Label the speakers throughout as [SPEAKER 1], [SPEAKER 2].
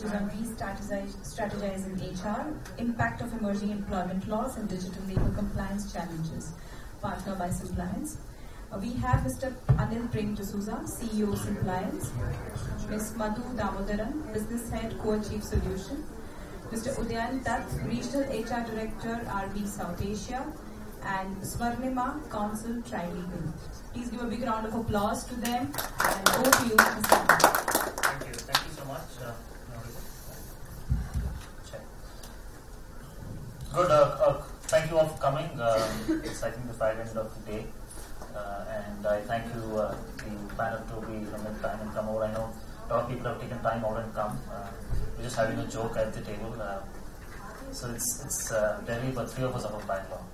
[SPEAKER 1] is on Re-Strategizing HR, Impact of Emerging Employment Laws and Digital Labor Compliance Challenges, partner by Simpliance. We have Mr. Anil Prem D'Souza, CEO of Simpliance, Ms. Madhu Damodaran, Business Head, Co-Chief Solution, Mr. Udayan Dutt, Regional HR Director, RB South Asia, and Swarnima, Counsel, Tri-Legal. Please give a big round of applause to them, and over to you, Mr.
[SPEAKER 2] Thank you so much. Good, thank you all for coming. It's I think the fag end of the day. And I thank you, the panel, to be from the time and come over. I know a lot of people have taken time over and come. We're just having a joke at the table. So it's Delhi, but three of us are from Bangalore.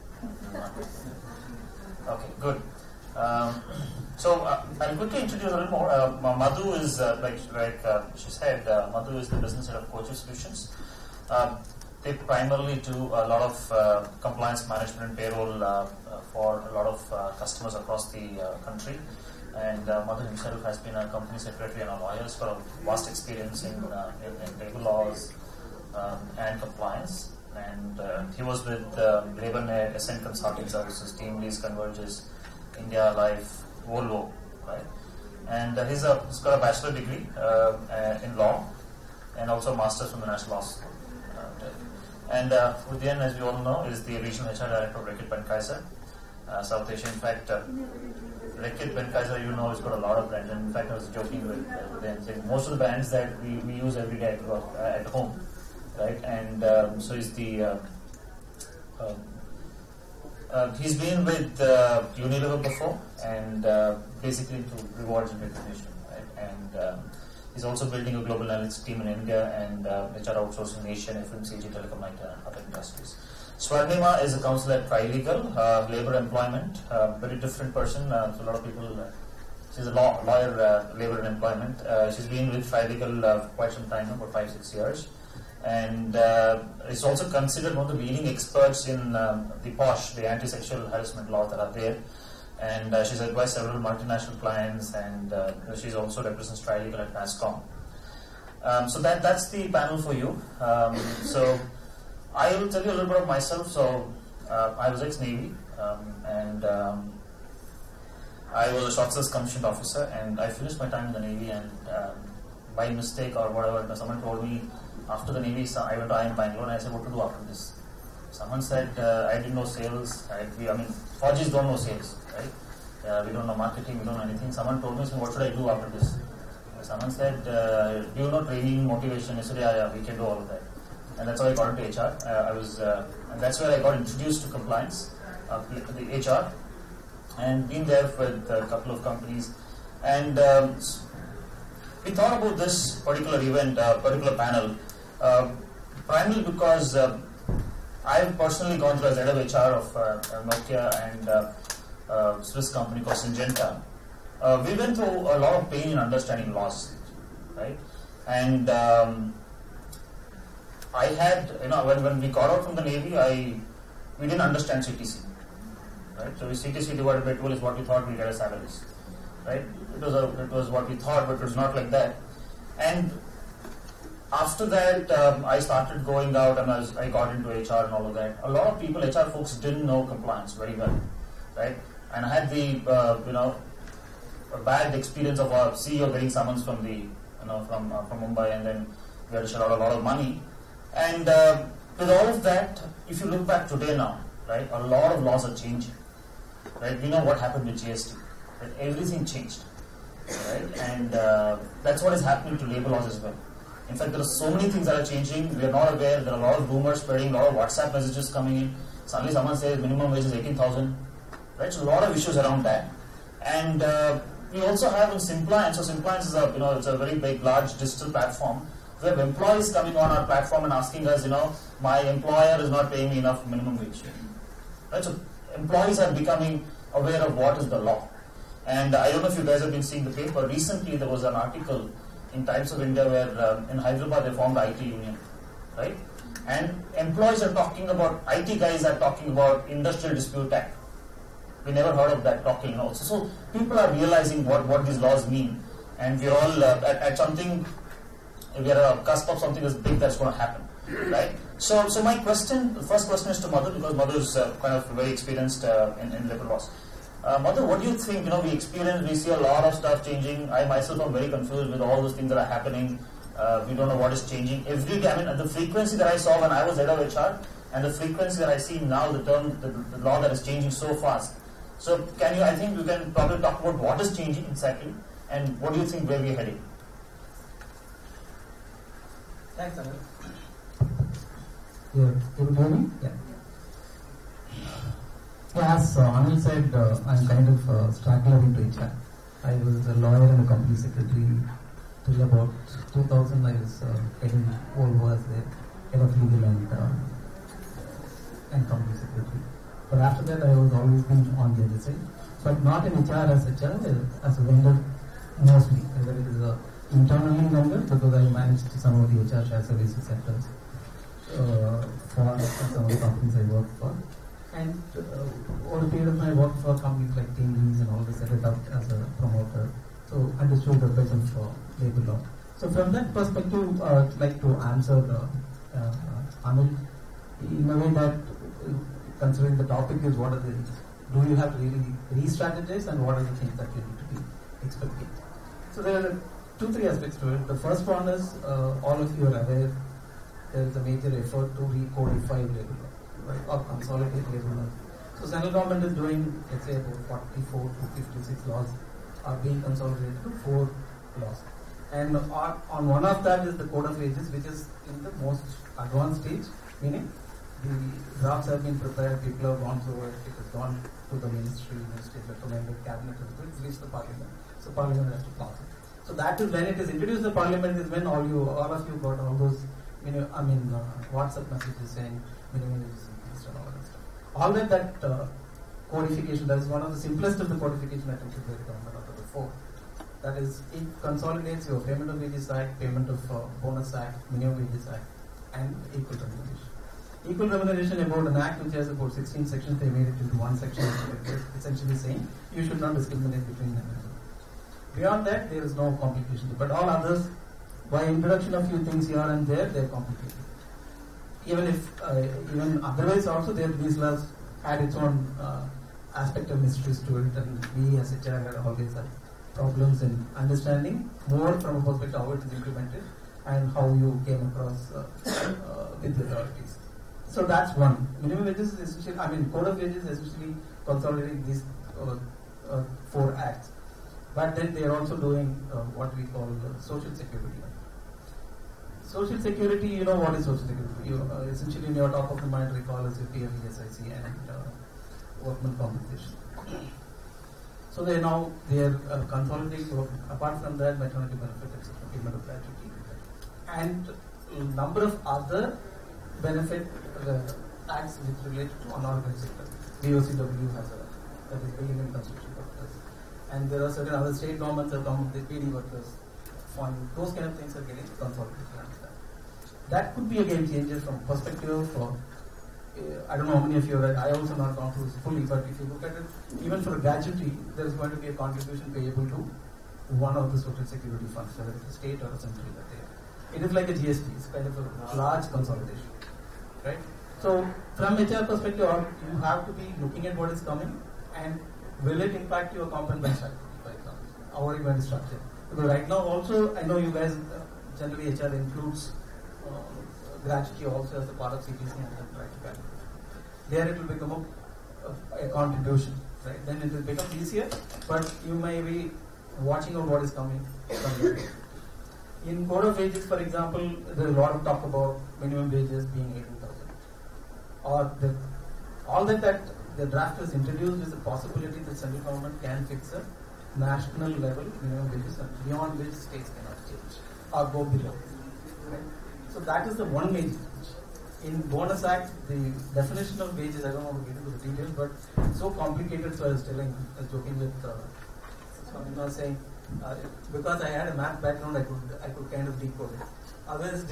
[SPEAKER 2] Okay, good. So I'll quickly introduce a little more. Madhu is, like she said, Madhu is the business head of Co-Chief Solutions. They primarily do a lot of compliance management and payroll for a lot of customers across the country. And Madhu himself has been a company secretary and a lawyer for a vast experience in labor laws and compliance. And he was with LaborNet, SN Consulting Services, Team Lease, Converges, India Life, Volvo, right? And he's got a bachelor degree in law and also a master's from the National Law School. And Udayan, as we all know, is the regional HR director of Reckitt Benckiser, South Asia. In fact, Reckitt Benckiser, you know, has got a lot of brands. And in fact, I was joking with Udayan, saying most of the brands that we use every day at home, right? And so he's the he's been with Unilever before, and basically into rewards and recognition, right? And he's also building a global analytics team in India and HR outsourcing in Asia, FMCG, telecom, and other industries. Swarnima is a counsel at Tri-Legal, labor employment, very different person. So a lot of people, she's a lawyer, labor and employment. She's been with Tri-Legal for quite some time, about 5-6 years. And is also considered one of the leading experts in the POSH, the anti-sexual harassment law that are there. And she's advised several multinational clients, and she's also represents Tri-Legal at NASSCOM. So that's the panel for you. So I will tell you a little bit of myself. So I was ex-Navy, and I was a short service commissioned officer, and I finished my time in the Navy, and by mistake or whatever, someone told me after the Navy, I went to IIM Bangalore, and I said, what to do after this? Someone said, I didn't know sales. I mean, Fauji's don't know sales, right? We don't know marketing, we don't know anything. Someone told me, so what should I do after this? Someone said, do you know training, motivation? I said, yeah, we can do all of that. And that's how I got into HR. And that's where I got introduced to compliance, the HR, and been there with a couple of companies. And we thought about this particular event, particular panel, primarily because I've personally gone through as head of HR of Nokia and a Swiss company called Syngenta. We went through a lot of pain in understanding laws, right? And I had, when we got out from the Navy, we didn't understand CTC, right? So CTC divided by 12 is what we thought we get as salaries, right? It was what we thought, but it was not like that. And after that, I started going out, and I got into HR and all of that. A lot of people, HR folks, didn't know compliance very well, right? And I had the, a bad experience of our CEO getting summons from the, from Mumbai, and then we had to shell out a lot of money. And with all of that, if you look back today now, right, a lot of laws are changing, right? We know what happened with GST, right? Everything changed, right? And that's what is happening to labor laws as well. In fact, there are so many things that are changing. We are not aware. There are a lot of rumors spreading, a lot of WhatsApp messages coming in. Suddenly someone says minimum wage is 18,000, right? So a lot of issues around that. And we also have in Simpliance. So Simpliance is it's a very big, large digital platform. We have employees coming on our platform and asking us, my employer is not paying me enough minimum wage. Right? So employees are becoming aware of what is the law. And I don't know if you guys have been seeing the paper. Recently, there was an article in Times of India where in Hyderabad they formed the IT union, right? And employees are talking about, IT guys are talking about Industrial Dispute Act. We never heard of that talking also. So people are realizing what these laws mean. And we're all at something We are at a cusp of something that's big that's going to happen, right? So my question, the first question is to Madhu, because Madhu is kind of very experienced in labor laws. Madhu, what do you think? We see a lot of stuff changing. I myself am very confused with all those things that are happening. We don't know what is changing every day. I mean, the frequency that I saw when I was head of HR and the frequency that I see now, the law that is changing so fast. So I think you can probably talk about what is changing exactly and what do you think where we are heading?
[SPEAKER 3] Thanks, Anil.
[SPEAKER 4] Yeah, can you hear me? Yeah. As Anil said, I'm kind of a straggler into HR. I was a lawyer and a company secretary till about 2000. I was heading Volvo as the head of legal and company secretary. But after that, I was always been on the other side. But not in HR as HR, as a vendor mostly. Whether it is a internally vendor, because I managed some of the HR shared services sectors for some of the companies I worked for. And over a period of time, I worked for companies like TeamLease and all this, set it up as a promoter. So understood the presence for labor law. So from that perspective, I'd like to answer Anil in a way that, considering the topic is what are the, do you have to really re-strategize and what are the things that you need to be expecting. So there are 2-3 aspects to it. The first one is, all of you are aware, there is a major effort to recodify labor law, right, or consolidate labor law. So central government is doing, let's say, about 44 to 56 laws are being consolidated to 4 laws. And on one of that is the Code of Wages, which is in the most advanced stage, meaning the drafts have been prepared, people have gone through it, it has gone to the ministry recommended, cabinet has reached the parliament. So parliament has to pass it. So that is when it is introduced to parliament, is when all of you got all those, WhatsApp messages saying minimum wage is increased and all that stuff. All that codification, that is one of the simplest of the codification attempts by the government out of the 4. That is, it consolidates your Payment of Wages Act, Payment of Bonus Act, Minimum Wages Act, and Equal Remuneration. Equal Remuneration, about an act which has about 16 sections, they made it into one section, essentially saying you should not discriminate between them. Beyond that, there is no complication. But all others, by introduction of few things here and there, they are complicated. Even otherwise also, these laws had its own aspect of mysteries to it, and we as HR had always had problems in understanding more from a perspective of how it is implemented and how you came across with the authorities. So that's one. Minimum wages is essentially, Code of Wages is essentially consolidating these 4 acts. But then they are also doing what we call social security. Social security, you know what is social security. Essentially in your top of the mind recall is your PF, SIC and workman compensation. So they are consolidating, apart from that, maternity benefit, etc., payment of gratuity, and a number of other benefit acts which relate to unorganized sector. BOCW has that is Building and Construction Workers. And there are certain other state governments that come with the PD workers fund. Those kind of things are getting consolidated under that. That could be a game changer from perspective of, I don't know how many of you have read, I also not gone through this fully, but if you look at it, even for a gratuity, there is going to be a contribution payable to one of the social security funds, whether it's a state or a central that they have. It is like a GST, it's kind of a large consolidation, right? So from HR perspective, you have to be looking at what is coming and will it impact your comp and bench activity, for example? How are you going to structure? Because right now also, I know you guys, generally HR includes gratuity also as a part of CTC and gratuity. There it will become a contribution, right? Then it will become easier, but you may be watching out what is coming from there. In Code of Wages, for example, there is a lot of talk about minimum wages being 18,000. Or all that the draft has introduced is a possibility that central government can fix a national level minimum wages, and beyond which states cannot change or go below. Right? So that is the one major change. In Bonus Act, the definition of wages, I don't want to get into the details, but it's so complicated, so I was joking with Swarnima saying, because I had a math background, I could kind of decode it. Otherwise,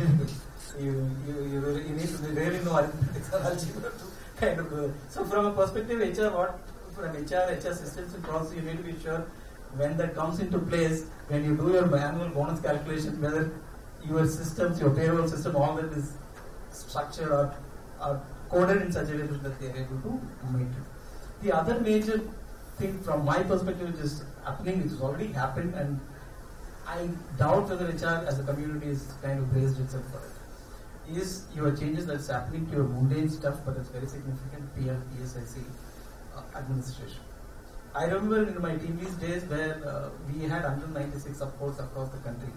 [SPEAKER 4] you need to really know arithmetic or algebra to kind of do it. So from a perspective of HR systems and process, you need to be sure when that comes into place, when you do your annual bonus calculation, whether your systems, your payroll system, all that is structured or coded in such a way that they are able to meet it. The other major thing from my perspective which is happening, which has already happened, and I doubt whether HR as a community is kind of braced itself for it, is your changes that's happening to your mundane stuff, but it's very significant PF, PSIC administration. I remember in my team days where we had under 96 supports across the country.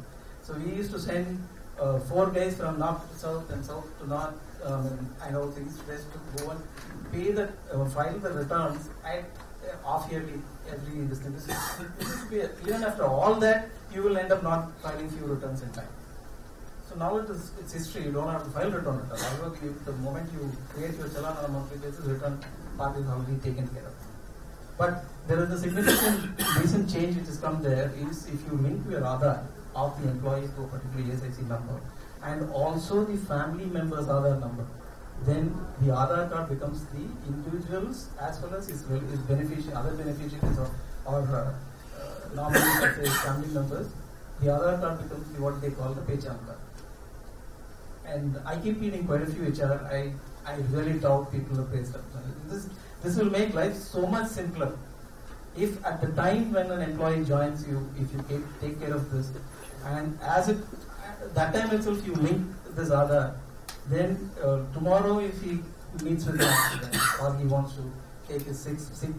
[SPEAKER 4] So we used to send 4 guys from north to south and south to north and all things just to go and pay the file the returns at off yearly every distance. Even after all that, you will end up not filing few returns in time. So now it's history. You don't have to file return. However, the moment you create your challan on a monthly basis, return part is already taken care of. But there is a significant recent change which has come there is if you link your Aadhaar of the employees to a particular SIC number and also the family member's Aadhaar number, then the Aadhaar card becomes the individual's as well as his beneficiary, other beneficiaries or nominees such as family members. The Aadhaar card becomes what they call the pehchan card. And I keep meeting quite a few HR. I really doubt people are praised up. This will make life so much simpler. If at the time when an employee joins you, if you take care of this, and that time itself you link this Aadhaar, then tomorrow if he meets with an accident or he wants to take his sick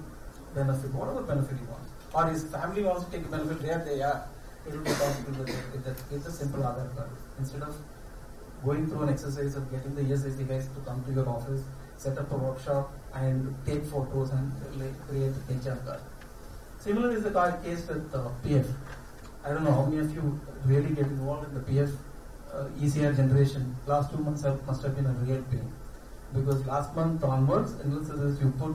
[SPEAKER 4] benefit, whatever benefit he wants, or his family wants to take a benefit where they are, it will be possible with a simple Aadhaar card. Instead of going through an exercise of getting the SIC guys to come to your office, set up a workshop and take photos and create the pehchan card. Similar is the case with PF. I don't know how many of you really get involved in the PF ECR generation. Last 2 months must have been a real pain. Because last month onwards, unless you put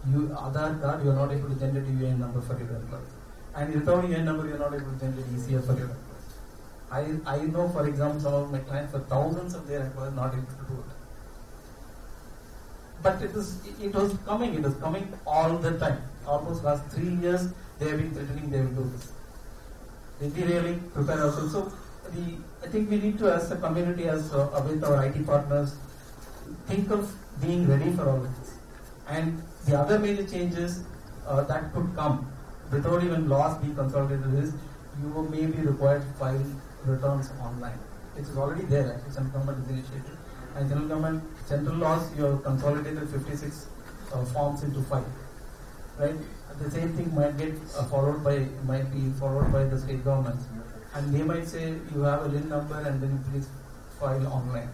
[SPEAKER 4] Aadhaar card, you are not able to generate UAN number for your employees. And without UAN number, you are not able to generate ECR for your employees. I know, for example, some of my clients, for thousands of their employees, not able to do it. But it was coming all the time. Almost last 3 years, they have been threatening they will do this. Did we really prepare ourselves? So, I think we need to, as a community, with our IT partners, think of being ready for all of this. And the other major changes that could come without even laws being consolidated is you may be required to file returns online. It is already there, actually, central government is initiated. And central laws, you have consolidated 56 forms into 5. Right? The same thing might be followed by the state governments. And they might say you have a LIN number and then you please file online.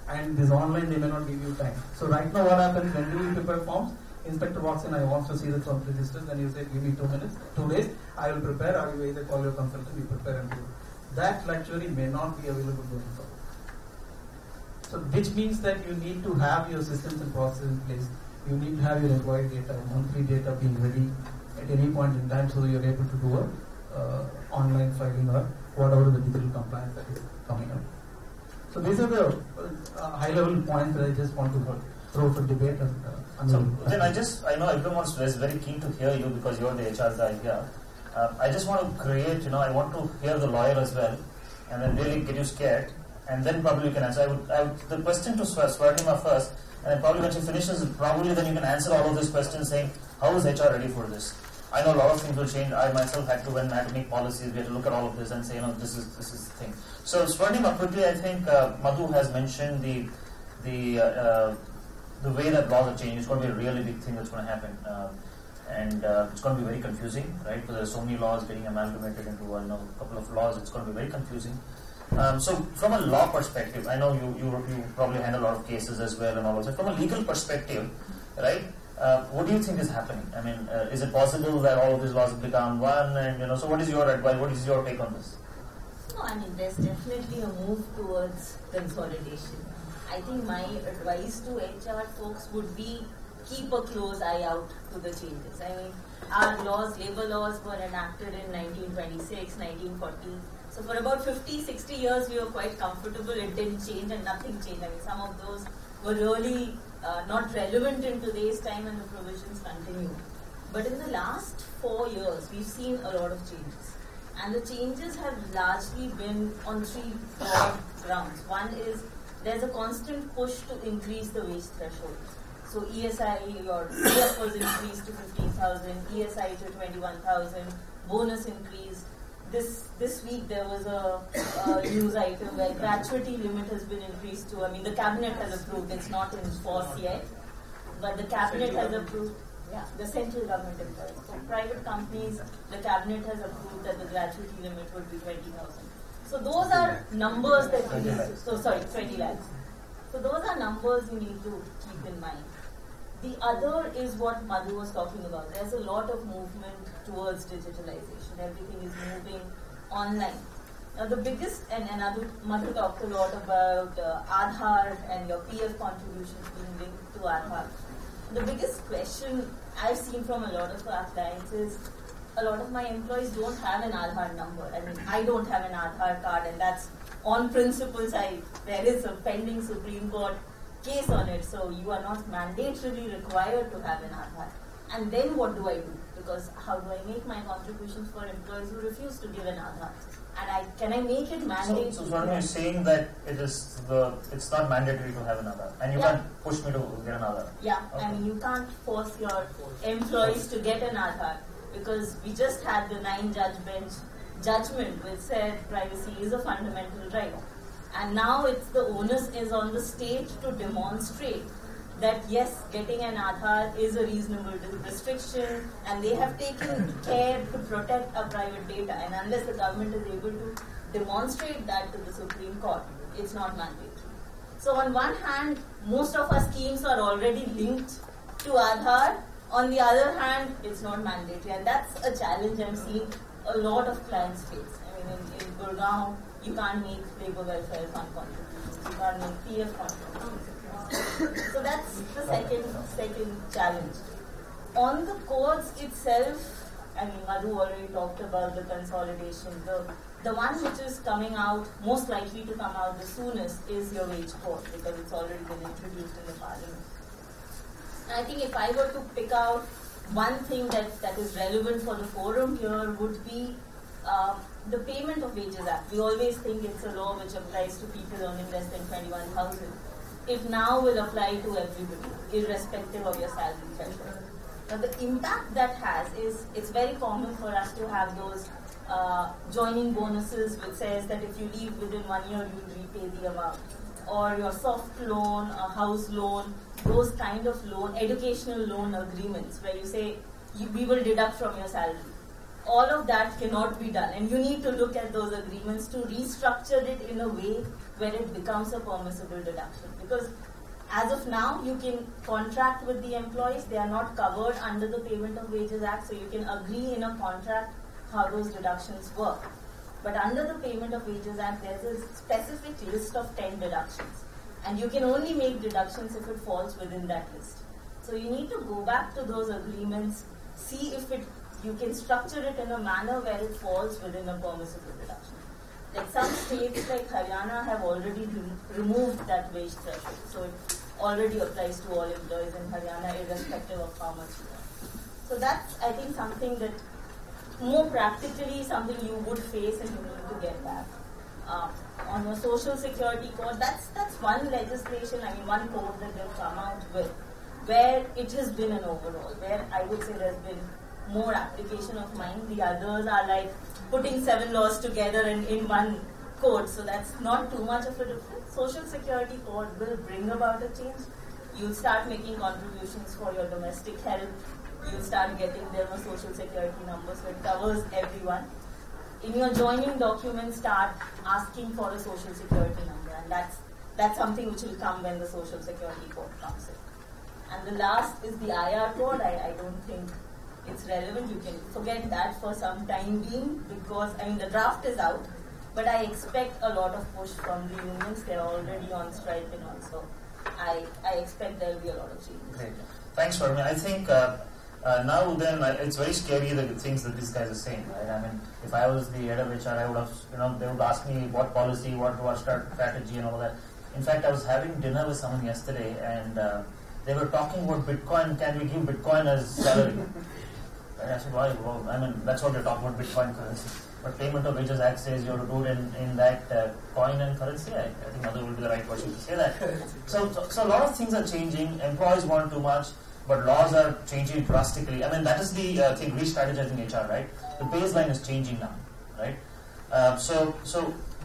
[SPEAKER 4] And this online they may not give you time. So right now what happens when you prepare forms, inspector walks in, I want to see the form registers, and you say give me 2 minutes, 2 days, I will prepare, or you either call your consultant, you prepare and do it. That luxury may not be available going forward. So which means that you need to have your systems and processes in place. You need to have your employee data, monthly data being ready at any point in time so you're able to do a online filing or whatever the digital compliance that is coming up. So these are the high-level points that I just want to throw for debate.
[SPEAKER 2] So then I know everyone is very keen to hear you because you're the HR guy here. I just want to create, I want to hear the lawyer as well, and then really get you scared, and then probably you can answer. I would the question to Swarnima first, and then probably when she finishes, probably then you can answer all of these questions saying, how is HR ready for this? I know a lot of things will change. I myself had to, when I had to make policies, we had to look at all of this and say, this is the thing. So Swarnima, quickly, I think Madhu has mentioned the way that laws are changing. It's going to be a really big thing that's going to happen. And it's going to be very confusing, right? Because there's so many laws getting amalgamated into a couple of laws. It's going to be very confusing. So from a law perspective, I know you probably handle a lot of cases as well and all of that. From a legal perspective, right? What do you think is happening? I mean, is it possible that all of these laws become one? And so what is your advice? What is your take on this?
[SPEAKER 3] No, I mean, there's definitely a move towards consolidation. I think my advice to HR folks would be keep a close eye out to the changes. I mean, our laws, labor laws were enacted in 1926, 1940. So for about 50, 60 years, we were quite comfortable. It didn't change and nothing changed. I mean, some of those were really not relevant in today's time and the provisions continue. But in the last 4 years, we've seen a lot of changes. And the changes have largely been on three broad grounds. One is there's a constant push to increase the wage threshold. So ESI or PF was increased to 15,000, ESI to 21,000, bonus increase. This week there was a news item where gratuity limit has been increased to, I mean the cabinet has approved, it's not in force yet, but the cabinet has approved, the central government employees. So private companies, the cabinet has approved that the gratuity limit would be 20,000. So those are numbers that you need to, 20 lakhs. So those are numbers you need to keep in mind. The other is what Madhu was talking about. There's a lot of movement towards digitalization. Everything is moving online. Now the biggest, and Madhu talked a lot about Aadhaar and your PF contributions being linked to Aadhaar. The biggest question I've seen from a lot of our clients is a lot of my employees don't have an Aadhaar number. I mean, I don't have an Aadhaar card, and that's on principle side. There is a pending Supreme Court case on it, so you are not mandatorily required to have an Aadhaar. And then what do I do? Because how do I make my contributions for employees who refuse to give an Aadhaar? And can I make it mandatory?
[SPEAKER 2] So Swarnima is saying that it's not mandatory to have an Aadhaar, and you can't push me to get an Aadhaar.
[SPEAKER 3] Yeah,
[SPEAKER 2] okay.
[SPEAKER 3] I mean you can't force your employees to get an Aadhaar, because we just had the 9-judge bench judgment which said privacy is a fundamental right. And now the onus is on the state to demonstrate that yes, getting an Aadhaar is a reasonable restriction, and they have taken care to protect our private data. And unless the government is able to demonstrate that to the Supreme Court, it's not mandatory. So on one hand, most of our schemes are already linked to Aadhaar. On the other hand, it's not mandatory, and that's a challenge I'm seeing a lot of clients face. I mean, in Gurgaon, you can't make labor welfare fund contributions, you can't make PF contributions. So that's the second challenge. On the codes itself, I mean, Madhu already talked about the consolidation. The one which is coming out, most likely to come out the soonest, is your wage code, because it's already been introduced in the parliament. I think if I were to pick out one thing that is relevant for the forum here would be the Payment of Wages Act. We always think it's a law which applies to people earning less than 21,000. It now will apply to everybody, irrespective of your salary threshold. Now the impact that has is, it's very common for us to have those joining bonuses which says that if you leave within 1 year, you'll repay the amount. Or your soft loan, a house loan, those kind of loan, educational loan agreements where you say, we will deduct from your salary. All of that cannot be done, and you need to look at those agreements to restructure it in a way where it becomes a permissible deduction. Because as of now, you can contract with the employees, they are not covered under the Payment of Wages Act, so you can agree in a contract how those deductions work. But under the Payment of Wages Act, there's a specific list of 10 deductions, and you can only make deductions if it falls within that list. So you need to go back to those agreements, see if you can structure it in a manner where it falls within a permissible deduction. Like some states like Haryana have already removed that wage threshold, so it already applies to all employees in Haryana irrespective of how much you earn. So that's, I think, something that more practically something you would face and you need to get back. On your social security code, that's one legislation, I mean one code that they've come out with, where it has been an overall, where I would say there's been more application of mine. The others are like putting 7 laws together in one code, so that's not too much of a difference. Social security code will bring about a change. You'll start making contributions for your domestic help. You'll start getting them a social security number, so it covers everyone. In your joining document, start asking for a social security number, and that's something which will come when the social security code comes in. And the last is the IR code. I don't think it's relevant. You can forget that for some time being, because I mean the draft is out, but I expect a lot of push from the unions. They're already on strike and also I expect there will be a lot of changes.
[SPEAKER 2] Great. Thanks, Swarnima. I think now then it's very scary the things that these guys are saying, right? I mean, if I was the head of HR, I would have, they would ask me what policy, what strategy and all that. In fact, I was having dinner with someone yesterday and they were talking about Bitcoin. Can we give Bitcoin as salary? And I said, well, I mean, that's what they're talking about, Bitcoin currency. But Payment of Wages Act says you have to do it in that coin and currency. I think Madhu will be the right person to say that. So a lot of things are changing. Employees want too much, but laws are changing drastically. I mean, that is the thing, re-strategizing HR, right? The baseline is changing now, right? So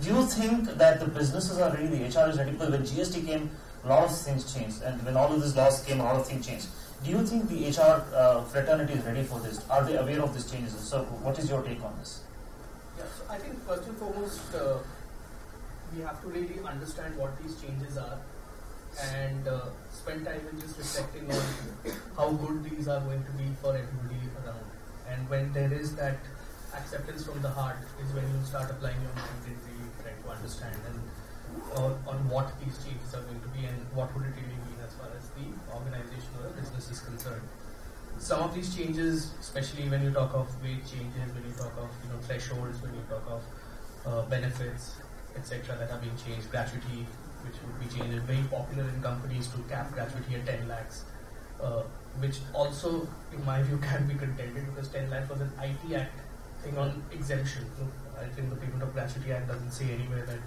[SPEAKER 2] do you think that the businesses are ready, the HR is ready? Because when GST came, a lot of things changed, and when all of these laws came, a lot of things changed. Do you think the HR fraternity is ready for this? Are they aware of these changes? So what is your take on this?
[SPEAKER 5] Yeah, so I think first and foremost, we have to really understand what these changes are and spend time in just reflecting on how good these are going to be for everybody around. And when there is that acceptance from the heart is when you start applying your mind and really trying to understand and on what these changes are going to be and what would it really mean as far as the organization or the business is concerned. Some of these changes, especially when you talk of wage changes, when you talk of thresholds, when you talk of benefits, etc., that are being changed, gratuity, which would be changed, is very popular in companies to cap gratuity at 10 lakhs, which also, in my view, can be contended because 10 lakhs was an IT Act thing on exemption. So I think the Payment of Gratuity Act doesn't say anywhere that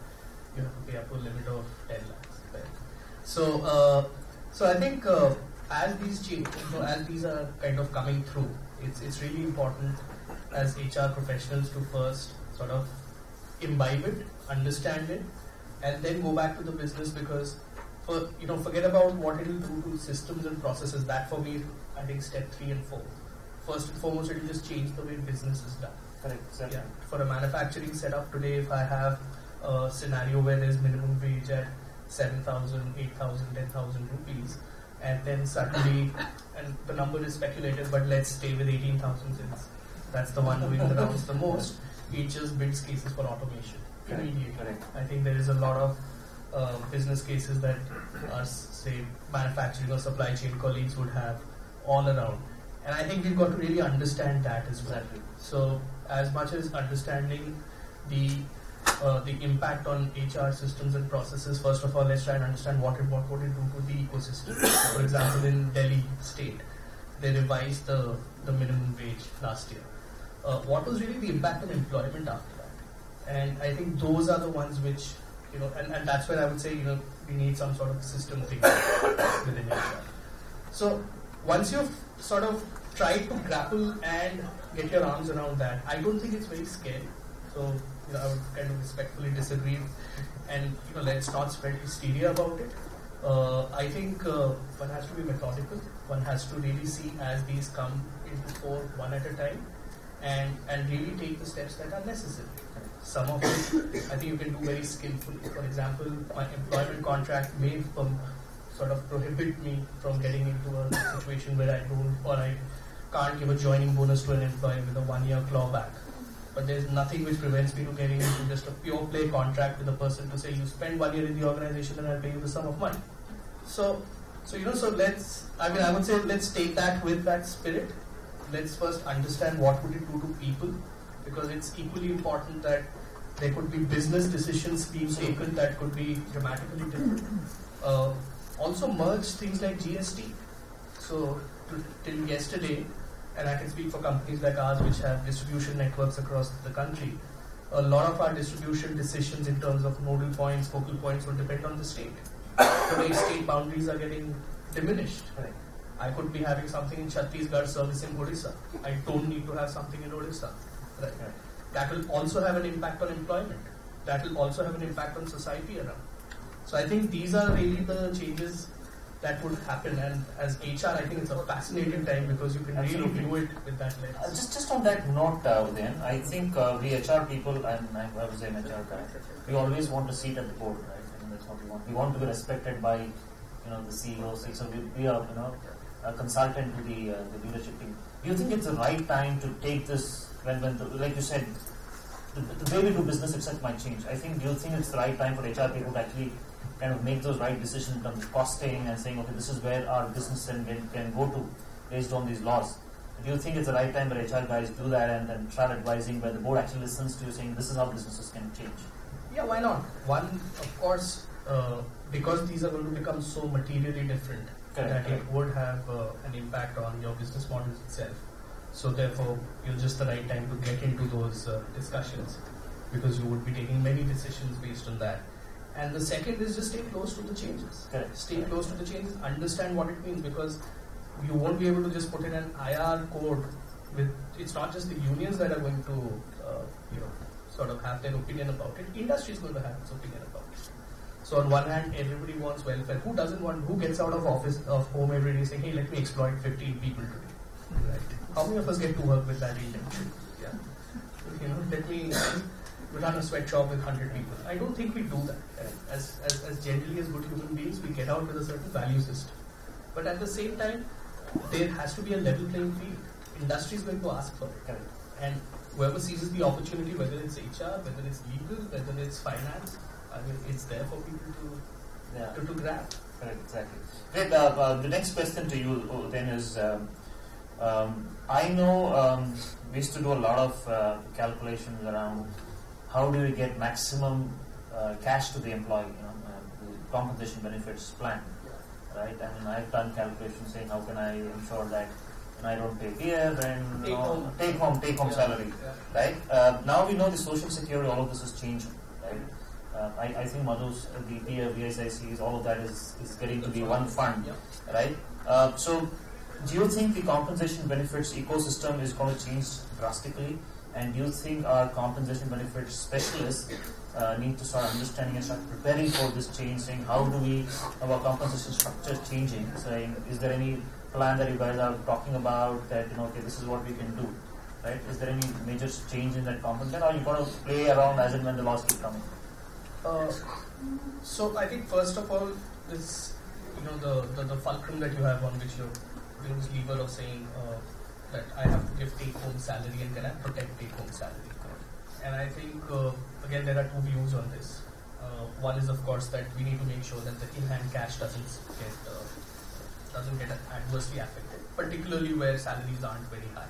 [SPEAKER 5] you have to pay up to a limit of 10 lakhs. Right? So I think as these change, as these are kind of coming through, it's really important as HR professionals to first sort of imbibe it, understand it, and then go back to the business because forget about what it will do to systems and processes. That for me, I think step 3 and 4. First and foremost, it will just change the way business is done.
[SPEAKER 2] Correct. Exactly.
[SPEAKER 5] Yeah. For a manufacturing setup today, if I have a scenario where there's minimum wage at 7,000, 8,000, 10,000 rupees, and then suddenly, and the number is speculative, but let's stay with 18,000 since that's the one doing the rounds the most, it just builds cases for automation immediately.
[SPEAKER 2] Correct.
[SPEAKER 5] I think there is a lot of business cases that our, say, manufacturing or supply chain colleagues would have all around. And I think we've got to really understand that as well.
[SPEAKER 2] Exactly.
[SPEAKER 5] So as much as understanding the impact on HR systems and processes, first of all, let's try and understand what would it do to the ecosystem. For example, in Delhi state, they revised the minimum wage last year. What was really the impact on employment after that? And I think those are the ones which, and that's where I would say, we need some sort of system thing within HR. So once you've sort of tried to grapple and get your arms around that, I don't think it's very scary. So I would kind of respectfully disagree, and let's not spread hysteria about it. I think one has to be methodical. One has to really see as these come into fore one at a time, and really take the steps that are necessary. Some of it, I think you can do very skillfully. For example, my employment contract may sort of prohibit me from getting into a situation where I can't give a joining bonus to an employee with a 1-year clawback. But there's nothing which prevents me from getting into just a pure play contract with a person to say you spend 1 year in the organization and I'll pay you the sum of money. So I would say let's take that with that spirit. Let's first understand what would it do to people, because it's equally important that there could be business decisions being taken that could be dramatically different. Also merge things like GST. So till yesterday, and I can speak for companies like ours which have distribution networks across the country, a lot of our distribution decisions in terms of nodal points, focal points will depend on the state. Today state boundaries are getting diminished.
[SPEAKER 2] Right.
[SPEAKER 5] I could be having something in Chhattisgarh servicing Odisha. I don't need to have something in Odisha. Right. That will also have an impact on employment. That will also have an impact on society around. So I think these are really the changes that would happen, and as HR, I think it's a fascinating time because you can really view it with that lens.
[SPEAKER 2] Just on that note, Udayan, I think we HR people, and I was an HR guy, we always want a seat at the board, right? I mean, that's what we want. We want to be respected by, the CEO. So we are, a consultant to the leadership team. Do you think it's the right time to take this when like you said, the way we do business itself might change? Do you think it's the right time for HR people to actually kind of make those right decisions in terms of costing and saying, okay, this is where our business can go to based on these laws? Do you think it's the right time for HR guys do that and then start advising where the board actually listens to you saying this is how businesses can change?
[SPEAKER 5] Yeah, why not? One, of course, because these are going to become so materially different, that it would have an impact on your business models itself. So therefore, you're just the right time to get into those discussions, because you would be taking many decisions based on that. And the second is just stay close to the changes.
[SPEAKER 2] Correct.
[SPEAKER 5] Stay close to the changes, understand what it means, because you won't be able to just put in an IR code with, it's not just the unions that are going to, sort of have their opinion about it. Industry is going to have its opinion about it. So on one hand, everybody wants welfare. Who doesn't want, who gets out of home every day saying, hey, let me exploit 15 people today? Right? How many of us get to work with that intention? Yeah. Let me run a sweatshop with 100 people. I don't think we do that. As generally as good human beings, we get out with a certain value system. But at the same time, there has to be a level playing field. Industry is going to ask for it.
[SPEAKER 2] Correct.
[SPEAKER 5] And whoever seizes the opportunity, whether it's HR, whether it's legal, whether it's finance, I mean, it's there for people to grab.
[SPEAKER 2] Correct, exactly. Great. The next question to you then is, I know we used to do a lot of calculations around how do we get maximum cash to the employee, the compensation benefits plan, right? I mean, I've done calculations saying how can I ensure that I don't pay beer and take home salary, right? Now we know the social security, all of this is changing, right? I think Madhu's DPF, VSICs, all of that is getting to be one fund, right? So do you think the compensation benefits ecosystem is going to change drastically? And do you think our compensation benefits specialists need to start understanding and start preparing for this change, saying how do we, our compensation structure changing, saying is there any plan that you guys are talking about that, okay, this is what we can do, right? Is there any major change in that compensation, or you got to play around as and when the laws keep coming?
[SPEAKER 5] So I think first of all, this, the fulcrum that you have on which you're this lever of saying that I have to give take-home salary and can I protect take-home salary? And I think, again, there are two views on this. One is, of course, that we need to make sure that the in-hand cash doesn't get adversely affected, particularly where salaries aren't very high.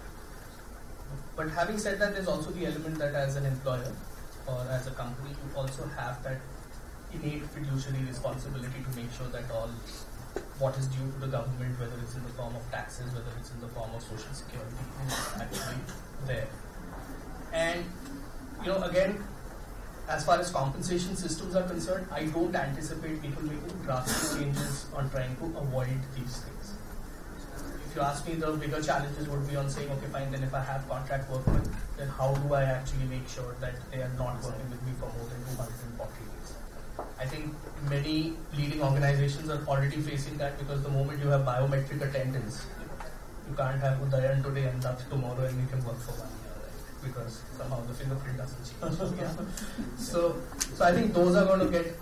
[SPEAKER 5] But having said that, there's also the element that as an employer or as a company, you also have that innate fiduciary responsibility to make sure that all what is due to the government, whether it's in the form of taxes, whether it's in the form of social security, is actually there. And, again, as far as compensation systems are concerned, I don't anticipate people making drastic changes on trying to avoid these things. If you ask me, the bigger challenges would be on saying, okay, fine, then if I have contract workmen, then how do I actually make sure that they are not working with me for more than 240 days? I think many leading organizations are already facing that, because the moment you have biometric attendance, you can't have Udayan today and Dutt tomorrow and you can work for 1 year, right? Because somehow the fingerprint doesn't change. Yeah. So I think those are going to get,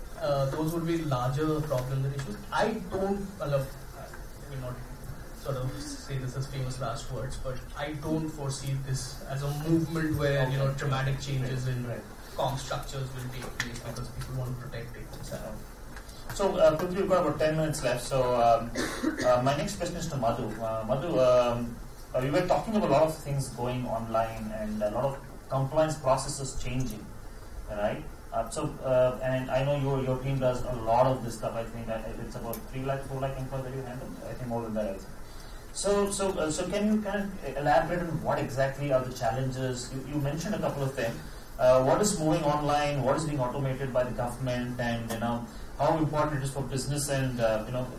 [SPEAKER 5] those would be larger problems and issues. I will not sort of say this as famous last words, but I don't foresee this as a movement where, dramatic changes in comp structures will take place because people want to protect it themselves.
[SPEAKER 2] So quickly, we've got about 10 minutes left. So my next question is to Madhu. Madhu, we were talking about a lot of things going online and a lot of compliance processes changing, right? And I know your team does a lot of this stuff. I think it's about 3 lakh, 4 lakh employees that you handle. I think more than that. I think. So can you kind of elaborate on what exactly are the challenges? You mentioned a couple of them. What is moving online? What is being automated by the government? And how important it is for business and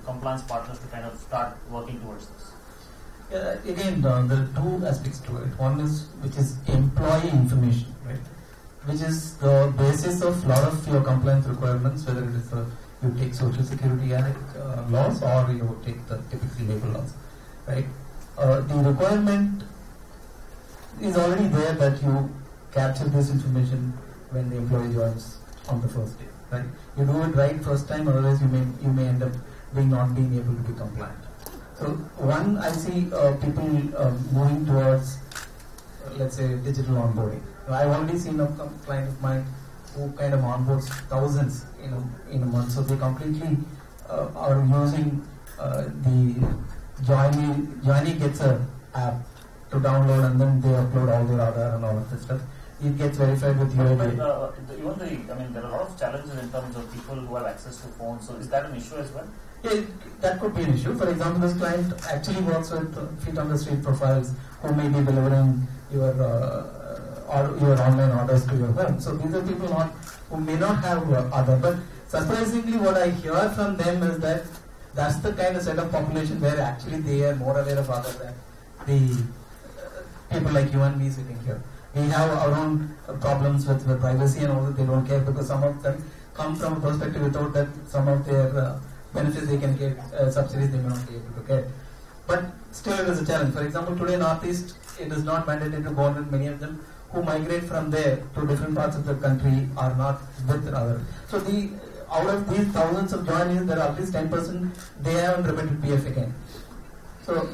[SPEAKER 2] compliance partners to kind of start working towards this?
[SPEAKER 4] Yeah, again, there are two aspects to it. One is which is employee information, right? Which is the basis of a lot of your compliance requirements, whether it is you take Social Security Act laws or you take the typically labor laws, right? The requirement is already there that you capture this information when the employee joins on the first day, right? You do it right first time, otherwise you may end up not being able to be compliant. So one, I see people moving towards, let's say, digital onboarding. I've already seen a client of mine who kind of onboards thousands in a month. So they completely are using the Joiny gets an app to download, and then they upload all their Aadhaar and all of this stuff. It gets verified with UID.
[SPEAKER 2] There are a lot of challenges in terms of people who have access to phones. So is that an issue as well?
[SPEAKER 4] that could be an issue. For example, this client actually works with feet on the street profiles who may be delivering your online orders to your home. So these are people who may not have other. But surprisingly, what I hear from them is that that's the kind of set of population where actually they are more aware of other than the people like you and me sitting here. We have our own problems with privacy and all that. They don't care because some of them come from a perspective without that some of their benefits they can get, subsidies they may not be able to get. But still it is a challenge. For example, today in Northeast, it is not mandated to go on, and many of them who migrate from there to different parts of the country are not with other. So out of these thousands of joinees, there are at least 10% they haven't remitted PF again. So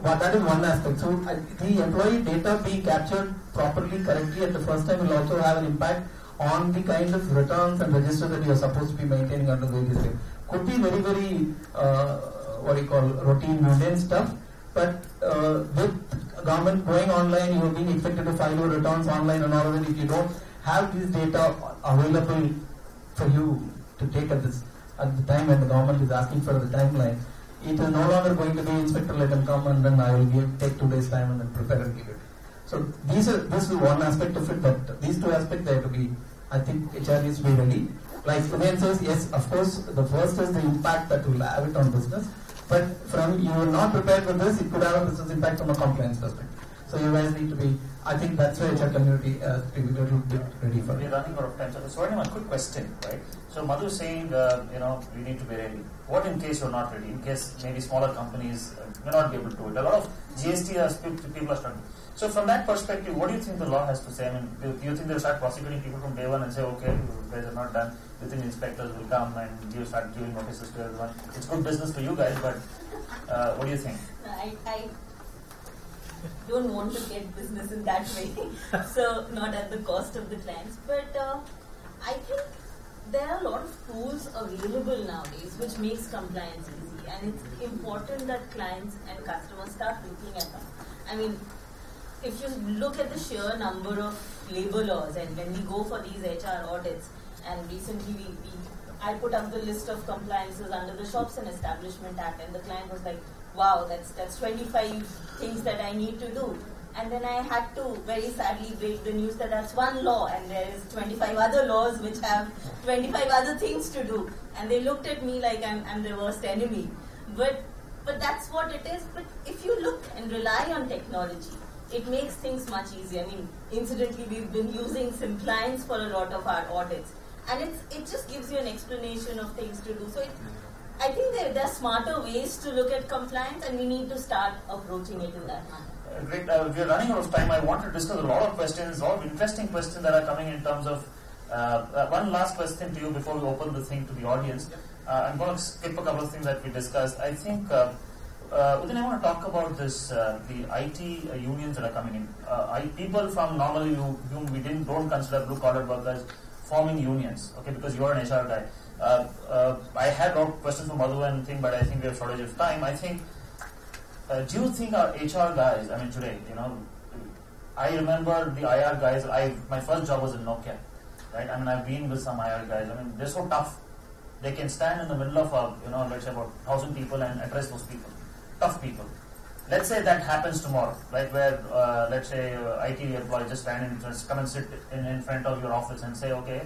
[SPEAKER 4] that is one aspect. So the employee data being captured properly, correctly at the first time will also have an impact on the kind of returns and registers that you are supposed to be maintaining under various things. Could be very, very routine, mundane stuff, but with government going online, you are being expected to file your returns online and all of that. If you don't have this data available for you to take at the time when the government is asking for the timeline, it is no longer going to be inspector let them come and then I will take 2 days time and then prepare and give it. So this is one aspect of it, but these two aspects they have to be, I think HR needs to be ready. Like Udayan says, yes, of course, the first is the impact that will have it on business, but from you are not prepared with this, it could have a business impact from a compliance perspective. So you guys need to be, I think that's where HR community has to be a little bit ready for it.
[SPEAKER 2] We're running out of time. So Swarnima, a quick question, right? So Madhu is saying, we need to be ready. What in case you're not ready? In case maybe smaller companies may not be able to do it. A lot of GST people are struggling. So from that perspective, what do you think the law has to say? I mean, do you think they'll start prosecuting people from day one and say, okay, you guys are not done, you think inspectors will come and you start giving notices to everyone? It's good business for you guys, but what do you think?
[SPEAKER 3] I don't want to get business in that way, so not at the cost of the clients. But I think there are a lot of tools available nowadays which makes compliance easy, and it's important that clients and customers start looking at them. I mean, if you look at the sheer number of labor laws, and when we go for these HR audits, and recently I put up the list of compliances under the Shops and Establishment Act, and the client was like, wow, that's 25 things that I need to do. And then I had to very sadly break the news that that's one law, and there is 25 other laws which have 25 other things to do. And they looked at me like I'm the worst enemy. But that's what it is. But if you look and rely on technology, it makes things much easier. I mean, incidentally, we've been using Simpliance for a lot of our audits. And it just gives you an explanation of things to do. So I think there are smarter ways to look at compliance, and we need to start approaching it in that manner.
[SPEAKER 2] Great. We are running out of time. I want to discuss a lot of questions, a lot of interesting questions that are coming in terms of one last question to you before we open the thing to the audience. I'm going to skip a couple of things that we discussed. I think, Udayan, I want to talk about this, the IT unions that are coming in. People from normally whom we don't consider blue-collar workers forming unions, okay, because you are an HR guy. I had a lot of questions from Madhu and thing, but I think we have shortage of time. I think, do you think our HR guys, I mean today, I remember the IR guys, my first job was in Nokia, right? I mean, I've been with some IR guys. I mean, they're so tough. They can stand in the middle of let's say about 1,000 people and address those people. Tough people. Let's say that happens tomorrow, right? Where, let's say, IT employee just come and sit in front of your office and say, okay,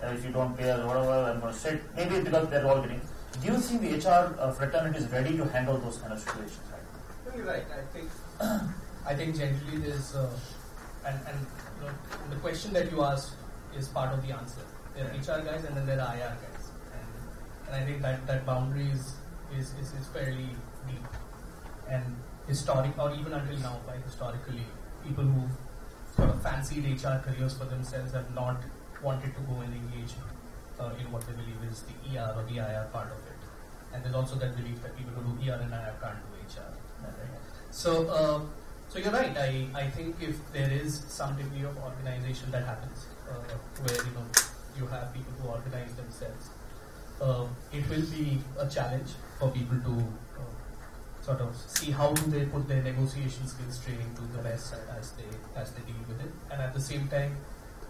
[SPEAKER 2] if you don't pay us or whatever, I'm going to sit. Maybe because they're all getting. Do you think the HR fraternity is ready to handle those kind of situations? Right?
[SPEAKER 5] You're right. I think generally there's and the question that you asked is part of the answer. There are HR guys and then there are IR guys, and I think that boundary is fairly deep and historic, or even until now, historically, people who sort of fancied HR careers for themselves have not wanted to go and engage in what they believe is the ER or the IR part of it. And there's also that belief that people who do ER and IR can't do HR. Right? So you're right. I think if there is some degree of organization that happens, where you have people who organize themselves, it will be a challenge for people to sort of see how do they put their negotiation skills training to the best as they deal with it, and at the same time,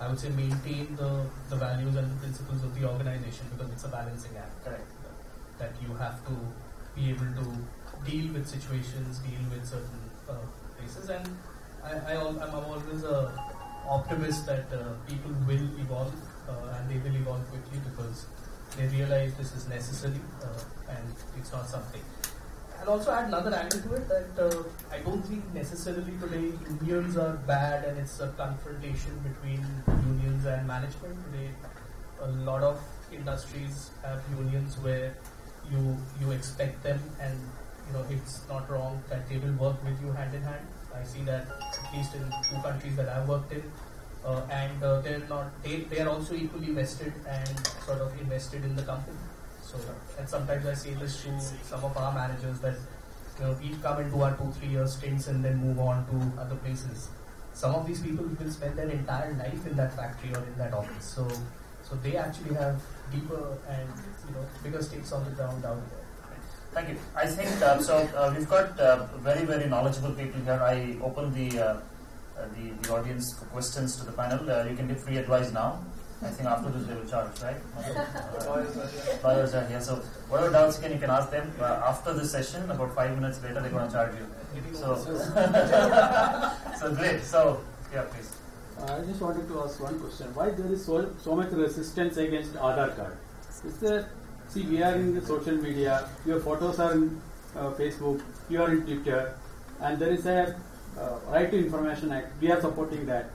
[SPEAKER 5] I would say maintain the values and the principles of the organization, because it's a balancing act.
[SPEAKER 2] Correct.
[SPEAKER 5] that you have to be able to deal with situations, deal with certain places, and I'm always a optimist that people will evolve and they will evolve quickly because they realize this is necessary and it's not something. I'll also add another angle to it that I don't think necessarily today unions are bad and it's a confrontation between unions and management. Today, a lot of industries have unions where you expect them, and it's not wrong that they will work with you hand in hand. I see that at least in 2 countries that I've worked in, and they are also equally vested and sort of invested in the company. So, and sometimes I say this to some of our managers that we come and do our 2-3 year stints and then move on to other places. Some of these people will spend their entire life in that factory or in that office. So they actually have deeper and bigger stakes on the ground down there.
[SPEAKER 2] Thank you. I think we've got very, very knowledgeable people here. I open the audience for questions to the panel. You can give free advice now. I think after this they will charge, right? Lawyers are here. So whatever doubts you can ask them. After this session, about 5 minutes later, they're going to charge you. So, so great. So, yeah, please.
[SPEAKER 6] I just wanted to ask one question. Why there is so much resistance against Aadhaar card? Is there? See, we are in the social media. Your photos are in Facebook. You are in Twitter, and there is a Right to Information Act. We are supporting that.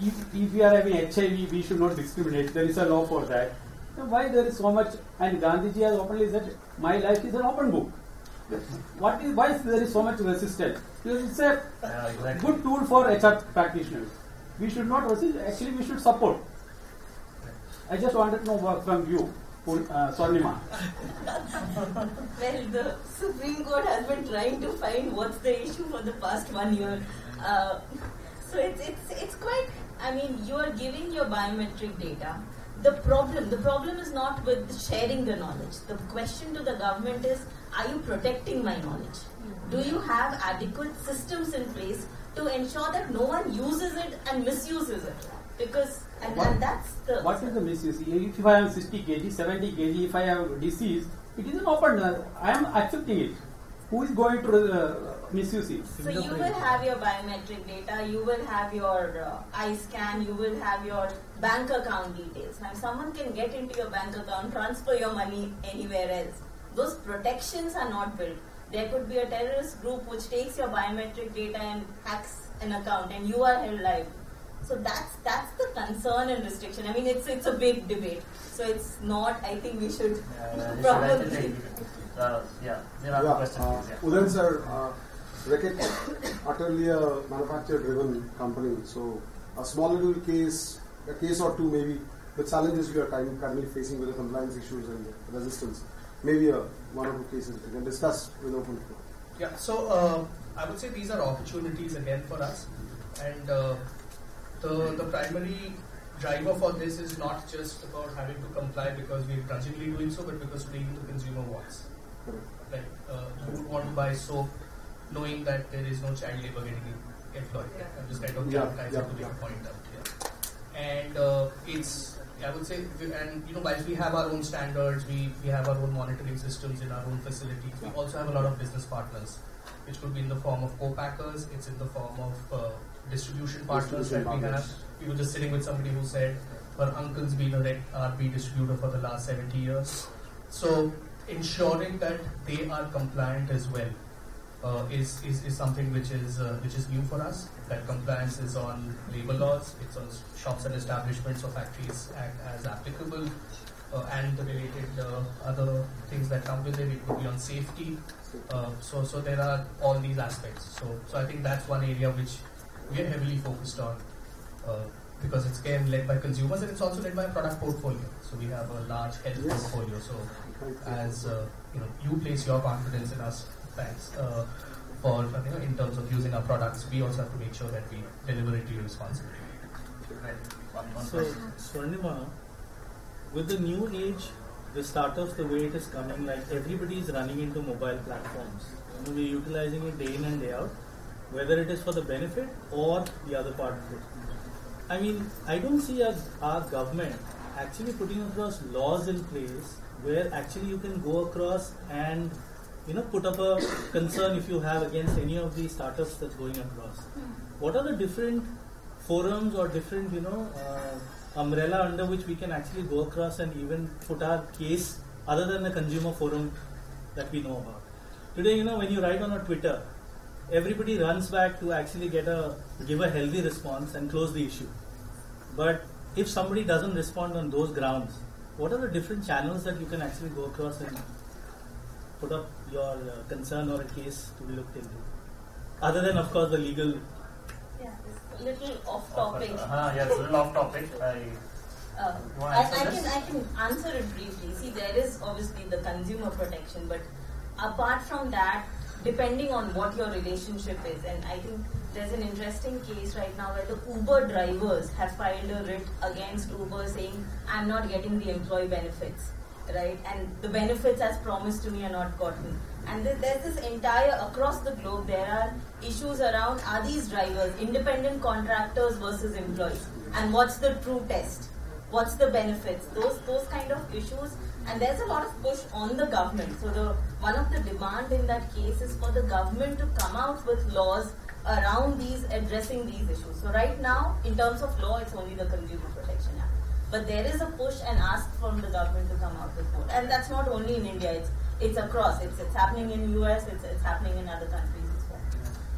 [SPEAKER 6] If we are having HIV, we should not discriminate. There is a law for that. So why there is so much? And Gandhiji has openly said, "My life is an open book." Why there is so much resistance? Because it's a good tool for HR practitioners. We should not resist. Actually, we should support. I just wanted to know from you, Swarnima.
[SPEAKER 3] Well, the Supreme Court has been trying to find what's the issue for the past 1 year. So it's quite. I mean, you are giving your biometric data. The problem is not with sharing the knowledge. The question to the government is, are you protecting my knowledge? Do you have adequate systems in place to ensure that no one uses it and misuses it? Because and that's the.
[SPEAKER 6] What is the misuse? If I am 60 kg, 70 kg, if I have disease, it is an open. I am accepting it. Who is going to misuse it?
[SPEAKER 3] So you will have your biometric data, you will have your eye scan, you will have your bank account details. Now, someone can get into your bank account, transfer your money anywhere else. Those protections are not built. There could be a terrorist group which takes your biometric data and hacks an account, and you are held liable. So that's the concern and restriction. I mean, it's a big debate. So it's not. I think we should probably.
[SPEAKER 2] There are questions.
[SPEAKER 7] Udayan sir, Reckitt, utterly a manufacturer-driven company. So a small little case, a case or two maybe, the challenges you are currently facing with the compliance issues and resistance. Maybe one or two cases we can discuss with open floor.
[SPEAKER 5] Yeah, so I would say these are opportunities again for us, and the primary driver for this is not just about having to comply because we're grudgingly doing so, but because today the consumer wants. Like you would want to buy soap knowing that there is no child labor getting employed. I'm just kind of to make a point out here. And it's, I would say, and while we have our own standards, we have our own monitoring systems in our own facilities, we also have a lot of business partners, which could be in the form of co-packers, it's in the form of distribution partners that we have. We were just sitting with somebody who said, her uncle's been a RP distributor for the last 70 years. So ensuring that they are compliant as well is something which is new for us. That compliance is on labor laws, it's on shops and establishments or factories act as applicable, and the related other things that come with it. It could be on safety. So there are all these aspects. So I think that's one area which we are heavily focused on. Because it's again led by consumers and it's also led by a product portfolio. So we have a large health portfolio. So as you place your confidence in us, thanks for in terms of using our products, we also have to make sure that we deliver it to you responsibly.
[SPEAKER 8] So Swarnima, with the new age, the startups, the way it is coming, like everybody is running into mobile platforms. We're utilizing it day in and day out, whether it is for the benefit or the other part of it. I mean, I don't see our government actually putting across laws in place where actually you can go across and put up a concern if you have against any of the startups that's going across. What are the different forums or different umbrella under which we can actually go across and even put our case other than the consumer forum that we know about? Today, when you write on a Twitter, everybody runs back to actually give a healthy response and close the issue. But if somebody doesn't respond on those grounds, what are the different channels that you can actually go across and put up your concern or a case to be looked into? Other than, of course, the legal.
[SPEAKER 3] Yeah, it's a little off topic.
[SPEAKER 2] Yeah, it's a little off topic.
[SPEAKER 3] I can answer it briefly. See, there is obviously the consumer protection, but apart from that, depending on what your relationship is, and I think there's an interesting case right now where the Uber drivers have filed a writ against Uber saying, I'm not getting the employee benefits, right? And the benefits as promised to me are not gotten. And there's this across the globe, there are issues around, are these drivers independent contractors versus employees? And what's the true test? What's the benefits? Those kind of issues. And there's a lot of push on the government. So one of the demand in that case is for the government to come out with laws around addressing these issues. So right now, in terms of law, it's only the Consumer Protection Act. But there is a push and ask from the government to come out with more. And that's not only in India, it's across. It's happening in US, it's happening in other countries as well.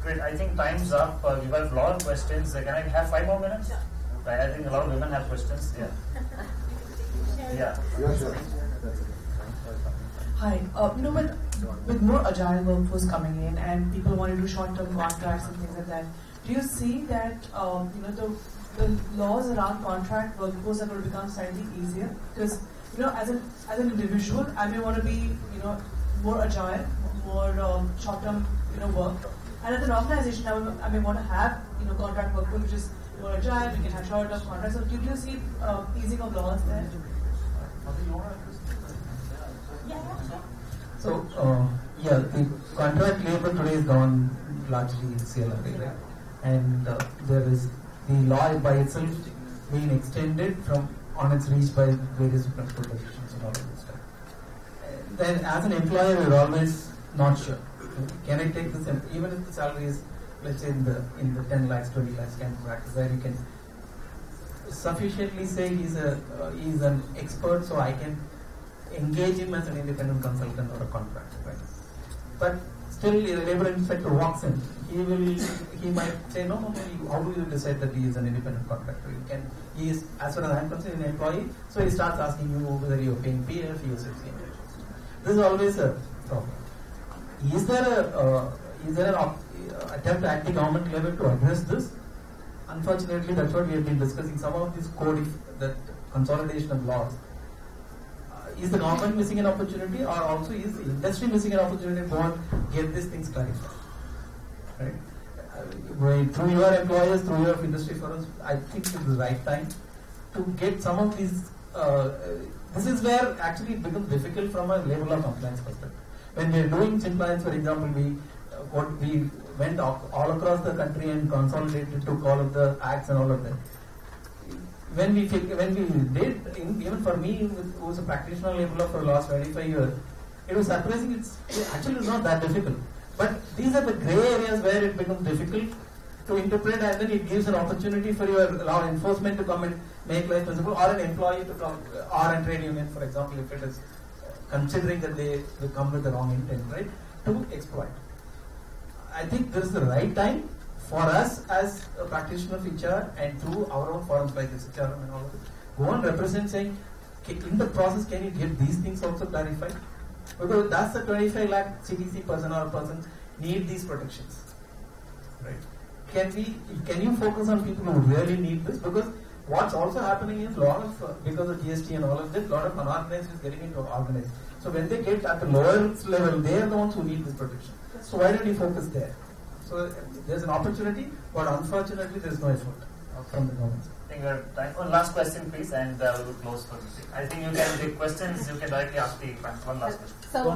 [SPEAKER 2] Great, I think time's up. We have a lot of questions. Can I have 5 more minutes?
[SPEAKER 3] Sure.
[SPEAKER 2] I think a lot of women have questions. Yeah.
[SPEAKER 7] Yeah, sure.
[SPEAKER 9] Hi. With more agile workforce coming in and people want to do short-term contracts and things like that, do you see that the laws around contract workforce are going to become slightly easier? Because as an individual, I may want to be more agile, more short-term work, and as an organization, I may want to have contract workforce which is more agile. We can have short-term contracts. So do you see easing of laws there?
[SPEAKER 4] So, the contract labor today is gone largely CLRA, right? And there is the law by itself being extended on its reach by various different positions and all of this stuff. Then, as an employer, you're always not sure. Can I take this? Even if the salary is, let's say, in the 10 lakhs, 20 lakhs kind of practice, where you can sufficiently say he's an expert, so I can engage him as an independent consultant or a contractor, right? But still, the labor inspector walks in. He might say, no, how do you decide that he is an independent contractor? He is, as far as I'm concerned, an employee. So he starts asking you whether you're paying PF, USFC. This is always a problem. Is there an attempt at the government level to address this? Unfortunately, that's what we have been discussing. Some of these that consolidation of laws. Is the government missing an opportunity, or also is the industry missing an opportunity to go and get these things clarified? Right? Through your employers, through your industry forums, I think it's the right time to get some of these. This is where actually it becomes difficult from a labor law compliance perspective. When we are doing Simpliance, for example, we went all across the country and consolidated, took all of the acts and all of that. When we did, even for me, who was a practitioner labor law for the last 25 years, it was surprising. It actually is not that difficult. But these are the grey areas where it becomes difficult to interpret, and then it gives an opportunity for your law enforcement to come and make life visible, or an employee to come, or a trade union, for example, if it is considering that they will come with the wrong intent, right, to exploit. I think this is the right time for us as a practitioner of HR and through our own forums like SHRM and all of it, go and represent saying, in the process, can you get these things also clarified? Because that's the 25 lakh CTC person or person need these protections, right? Can you focus on people who really need this? Because what's also happening is because of GST and all of this, a lot of unorganized is getting into organized. So when they get at the lower level, they are the ones who need this protection. So why don't you focus there? So there's an opportunity, but unfortunately there's no effort from the government.
[SPEAKER 2] I think we have time for one last question, please, and we will close for this. I think you can take questions. You can directly ask the one last question.
[SPEAKER 10] So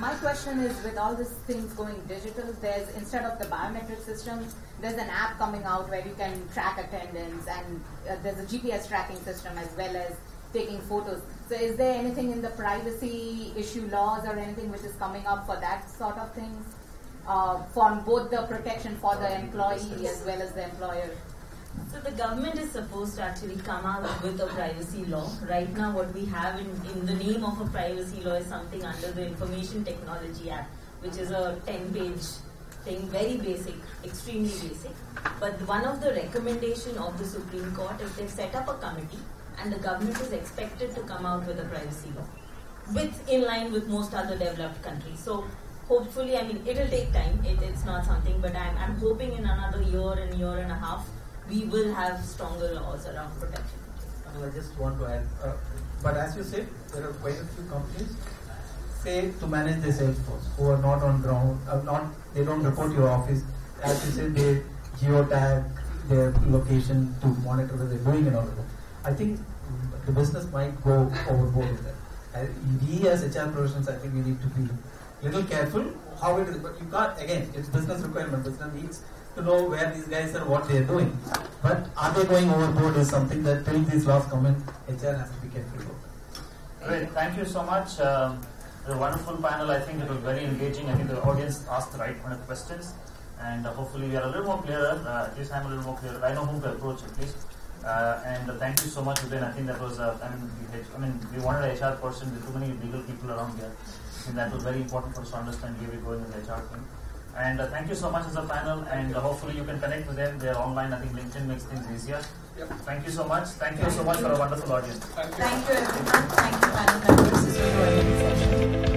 [SPEAKER 10] my question is, with all these things going digital, there's, instead of the biometric systems, there's an app coming out where you can track attendance, and there's a GPS tracking system as well as taking photos. So is there anything in the privacy issue laws or anything which is coming up for that sort of things? For both the protection for the employee as well as the employer?
[SPEAKER 3] So the government is supposed to actually come out with a privacy law. Right now what we have in the name of a privacy law is something under the Information Technology Act, which is a 10-page thing, very basic, extremely basic. But one of the recommendation of the Supreme Court is they've set up a committee and the government is expected to come out with a privacy law, in line with most other developed countries. So hopefully, I mean, it'll take time. It's not something, but I'm hoping in another year and a half, we will have stronger laws around protection.
[SPEAKER 4] I just want to add, but as you said, there are quite a few companies say to manage their sales force who are not on ground, they don't report to your office. As you said, they geotag their location to monitor what they're doing and all of that. I think the business might go overboard with that. We as HR professionals, I think we need to be a little careful how it is, but you can't, again, it's business requirement. Business needs to know where these guys are, what they are doing. But are they going overboard is something that till these laws come in, HR has to be careful about.
[SPEAKER 2] Great, thank you so much. A wonderful panel. I think it was very engaging. I think the audience asked the right kind of questions, and hopefully we are a little more clearer. At least I'm a little more clearer. I know whom to approach at least. And thank you so much, Udayan. I think that was. We wanted an HR person with too many legal people around here. I think that was very important for us to understand where we're going in the HR thing. And thank you so much as a panel, and hopefully you can connect with them. They're online. I think LinkedIn makes things easier. Yep. Thank you so much. Thank you so much for a wonderful audience.
[SPEAKER 1] Thank you everyone. Thank you panel members for joining the session.